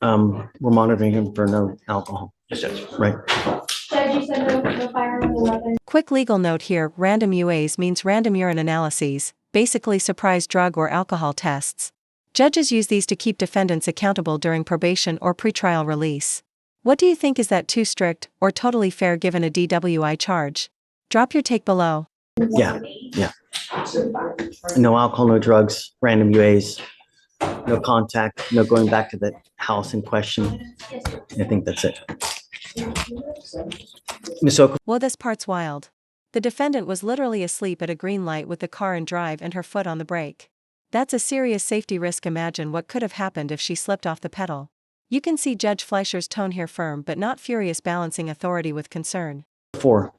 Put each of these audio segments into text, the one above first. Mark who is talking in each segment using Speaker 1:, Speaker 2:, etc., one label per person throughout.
Speaker 1: We're monitoring him for no alcohol.
Speaker 2: Yes, Judge.
Speaker 1: Right.
Speaker 3: Judge, you said no firearm or weapon.
Speaker 4: Quick legal note here, random UAs means random urine analyses, basically surprise drug or alcohol tests. Judges use these to keep defendants accountable during probation or pretrial release. What do you think, is that too strict or totally fair given a DWI charge? Drop your take below.
Speaker 1: Yeah. No alcohol, no drugs, random UAs, no contact, no going back to the house in question. I think that's it. Ms. Oak.
Speaker 4: Well, this part's wild. The defendant was literally asleep at a green light with the car in drive and her foot on the brake. That's a serious safety risk. Imagine what could have happened if she slipped off the pedal. You can see Judge Fleischer's tone here, firm but not furious, balancing authority with concern.
Speaker 1: 4,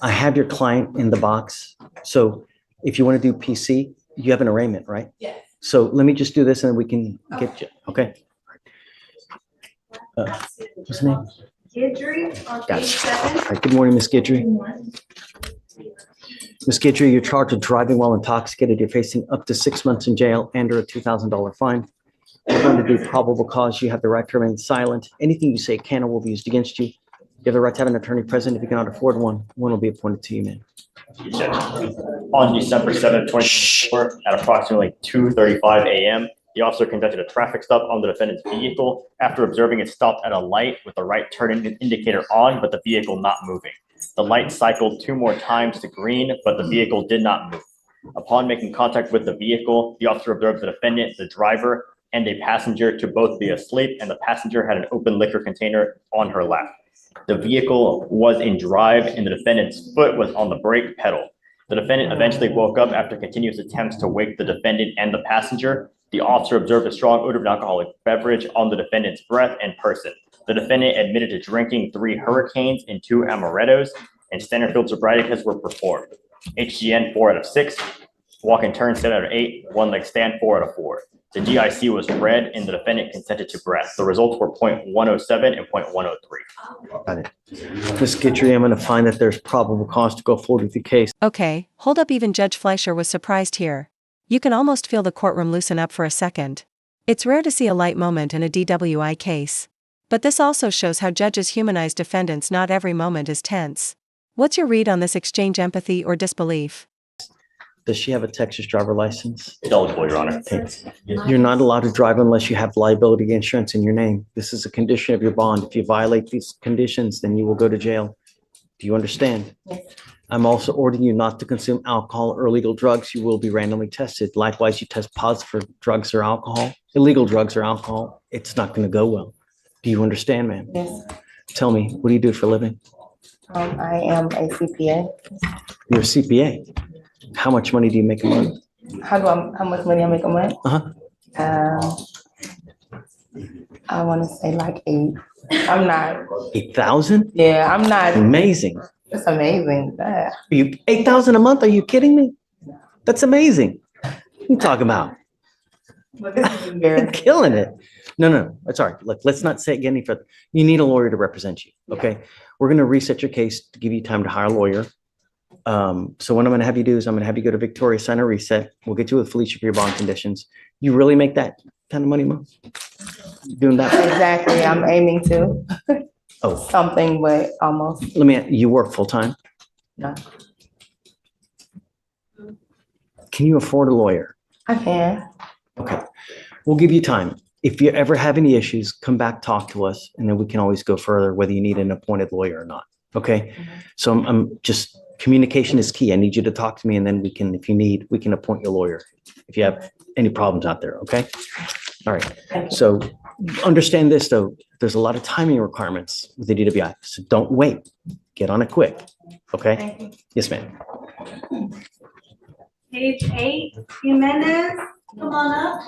Speaker 1: I have your client in the box. So if you want to do PC, you have an arraignment, right?
Speaker 5: Yes.
Speaker 1: So let me just do this and we can get you. Okay. What's the name?
Speaker 3: Guidry on
Speaker 1: Got
Speaker 3: page
Speaker 1: it.
Speaker 3: 7.
Speaker 1: All right, good morning, Ms. Guidry. Ms. Guidry, you're charged with driving while intoxicated. You're facing up to 6 months in jail and or a $2,000 fine. You're going to do probable cause. You have the right to remain silent. Anything you say can or will be used against you. You have the right to have an attorney present. If you cannot afford one will be appointed to you, man.
Speaker 2: On December 7th, 2024, at approximately 2:35 a.m., the officer conducted a traffic stop on the defendant's vehicle. After observing it stopped at a light with the right turn indicator on, but the vehicle not moving. The light cycled 2 more times to green, but the vehicle did not move. Upon making contact with the vehicle, the officer observed the defendant, the driver, and a passenger to both be asleep, and the passenger had an open liquor container on her lap. The vehicle was in drive and the defendant's foot was on the brake pedal. The defendant eventually woke up after continuous attempts to wake the defendant and the passenger. The officer observed a strong odor of an alcoholic beverage on the defendant's breath and person. The defendant admitted to drinking 3 Hurricanes and 2 Amarettos, and standard field sobriety tests were performed. HGN 4 out of 6, walk and turn 7 out of 8, one leg stand 4 out of 4. The DIC was read and the defendant consented to breath. The results were 0.107 and 0.103.
Speaker 1: Got it. Ms. Guidry, I'm going to find that there's probable cause to go forward with the case.
Speaker 4: Okay, hold up, even Judge Fleischer was surprised here. You can almost feel the courtroom loosen up for a second. It's rare to see a light moment in a DWI case. But this also shows how judges humanize defendants. Not every moment is tense. What's your read on this exchange, empathy or disbelief?
Speaker 1: Does she have a Texas driver license?
Speaker 2: It's eligible, Your Honor.
Speaker 1: Okay. You're not allowed to drive unless you have liability insurance in your name. This is a condition of your bond. If you violate these conditions, then you will go to jail. Do you understand?
Speaker 5: Yes.
Speaker 1: I'm also ordering you not to consume alcohol or illegal drugs. You will be randomly tested. Likewise, you test positive for drugs or alcohol, illegal drugs or alcohol. It's not going to go well. Do you understand, ma'am?
Speaker 5: Yes.
Speaker 1: Tell me, what do you do for a living?
Speaker 5: I am a CPA.
Speaker 1: You're a CPA. How much money do you make a month?
Speaker 5: How much money I make a month?
Speaker 1: Uh-huh.
Speaker 5: I want to say like 8. I'm not.
Speaker 1: 8,000?
Speaker 5: Yeah, I'm not.
Speaker 1: Amazing.
Speaker 5: It's amazing.
Speaker 1: Are you 8,000 a month? Are you kidding me? That's amazing. What are you talking about?
Speaker 5: But this is
Speaker 1: You're
Speaker 5: embarrassing.
Speaker 1: killing it. No. It's all right. Look, let's not say it any further. You need a lawyer to represent you. Okay. We're going to reset your case to give you time to hire a lawyer. So what I'm going to have you do is I'm going to have you go to Victoria, sign a reset. We'll get you with Felicia for your bond conditions. You really make that kind of money, Mom? Doing that?
Speaker 5: Exactly. I'm aiming to
Speaker 1: Oh,
Speaker 5: something, but almost
Speaker 1: you work full time?
Speaker 5: no.
Speaker 1: Can you afford a lawyer?
Speaker 5: I can.
Speaker 1: Okay. We'll give you time. If you ever have any issues, come back, talk to us, and then we can always go further, whether you need an appointed lawyer or not. Okay. So I'm just, communication is key. I need you to talk to me, and then we can, if you need, we can appoint you a lawyer if you have any problems out there. Okay. All right.
Speaker 5: Thank you.
Speaker 1: So understand this though, there's a lot of timing requirements with the DWI. So don't wait. Get on it quick. Okay.
Speaker 5: Thank you.
Speaker 1: Yes, ma'am.
Speaker 3: Page 8, Jimenez, come on up.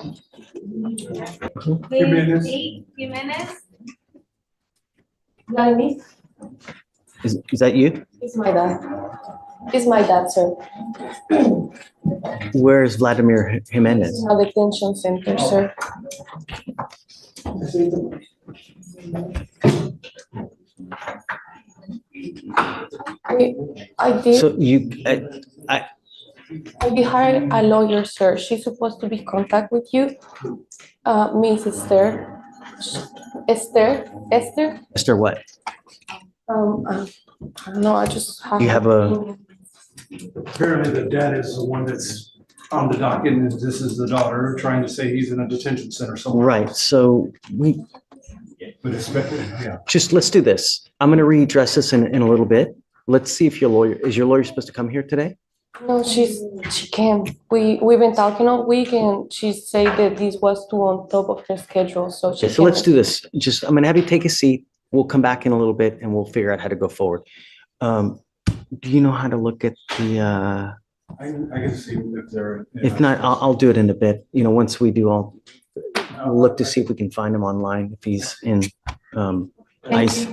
Speaker 3: Page 8, Jimenez.
Speaker 6: Not me.
Speaker 1: Is that you?
Speaker 6: It's my dad. It's my dad, sir.
Speaker 1: Where's Vladimir Jimenez?
Speaker 6: It's a detention center, sir. I did.
Speaker 1: So
Speaker 6: I did hire a lawyer, sir. She's supposed to be in contact with you, Miss Esther. Esther.
Speaker 1: Esther, what?
Speaker 6: I don't know. I just have.
Speaker 1: You have a,
Speaker 7: Apparently the dad is the one that's on the docket and this is the daughter trying to say he's in a detention center somewhere.
Speaker 1: right, so we,
Speaker 7: But it's, yeah.
Speaker 1: just, let's do this. I'm going to readdress this in a little bit. Let's see if is your lawyer supposed to come here today?
Speaker 6: No, she can't. We've been talking all week, and she said that this was too on top of her schedule, so she.
Speaker 1: Okay, so let's
Speaker 6: can't.
Speaker 1: do this. Just, I'm going to have you take a seat. We'll come back in a little bit and we'll figure out how to go forward. Do you know how to look at the,
Speaker 7: I can see if they're.
Speaker 1: if not, I'll do it in a bit. You know, once we do, I'll look to see if we can find him online, if he's in, ICE.